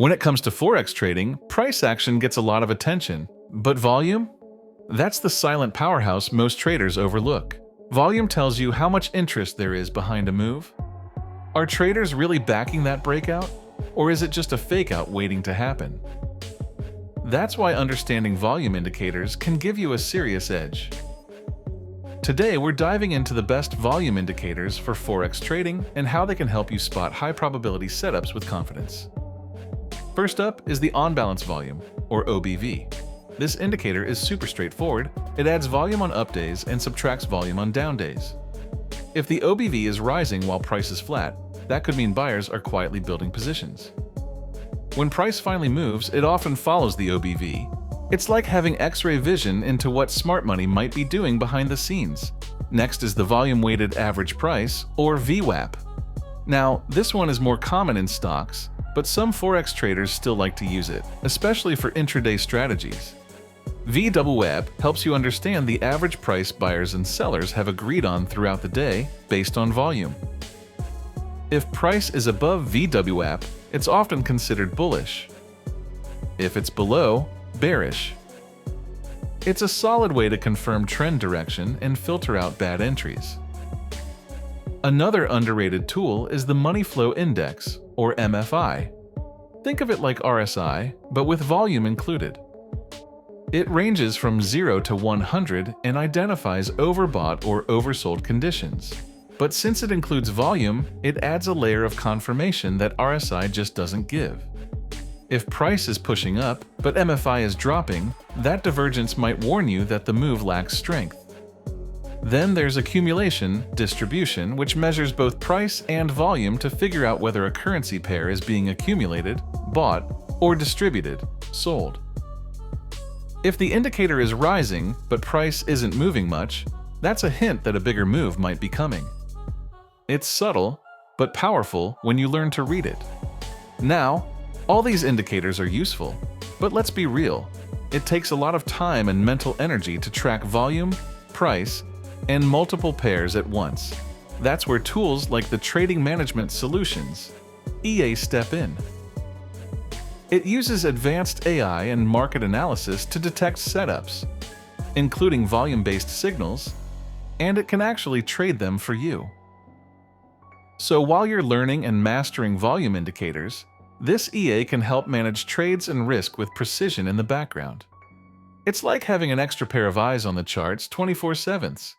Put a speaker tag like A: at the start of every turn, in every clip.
A: When it comes to Forex trading, price action gets a lot of attention, but volume? That's the silent powerhouse most traders overlook. Volume tells you how much interest there is behind a move. Are traders really backing that breakout? Or is it just a fake out waiting to happen? That's why understanding volume indicators can give you a serious edge. Today, we're diving into the best volume indicators for Forex trading and how they can help you spot high-probability setups with confidence. First up is the on-balance volume, or OBV. This indicator is super straightforward. It adds volume on up days and subtracts volume on down days. If the OBV is rising while price is flat, that could mean buyers are quietly building positions. When price finally moves, it often follows the OBV. It's like having X-ray vision into what smart money might be doing behind the scenes. Next is the volume-weighted average price, or VWAP. Now, this one is more common in stocks, but some Forex traders still like to use it, especially for intraday strategies. VWAP helps you understand the average price buyers and sellers have agreed on throughout the day based on volume. If price is above VWAP, it's often considered bullish. If it's below, bearish. It's a solid way to confirm trend direction and filter out bad entries. Another underrated tool is the Money Flow Index, or MFI. Think of it like RSI, but with volume included. It ranges from 0 to 100 and identifies overbought or oversold conditions. But since it includes volume, it adds a layer of confirmation that RSI just doesn't give. If price is pushing up, but MFI is dropping, that divergence might warn you that the move lacks strength. Then there's accumulation distribution, which measures both price and volume to figure out whether a currency pair is being accumulated, bought, or distributed, sold. If the indicator is rising, but price isn't moving much, that's a hint that a bigger move might be coming. It's subtle, but powerful when you learn to read it. Now, all these indicators are useful, but let's be real. It takes a lot of time and mental energy to track volume, price, and multiple pairs at once. That's where tools like the Trading Management Solutions, EA, step in. It uses advanced AI and market analysis to detect setups, including volume-based signals, and it can actually trade them for you. So while you're learning and mastering volume indicators, this EA can help manage trades and risk with precision in the background. It's like having an extra pair of eyes on the charts 24/7.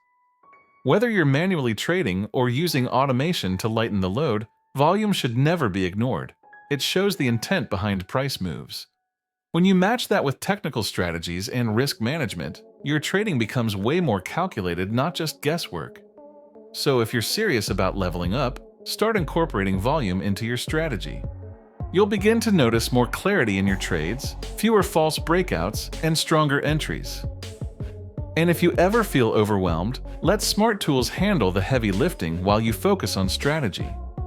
A: Whether you're manually trading or using automation to lighten the load, volume should never be ignored. It shows the intent behind price moves. When you match that with technical strategies and risk management, your trading becomes way more calculated, not just guesswork. So if you're serious about leveling up, start incorporating volume into your strategy. You'll begin to notice more clarity in your trades, fewer false breakouts, and stronger entries. And if you ever feel overwhelmed, let smart tools handle the heavy lifting while you focus on strategy.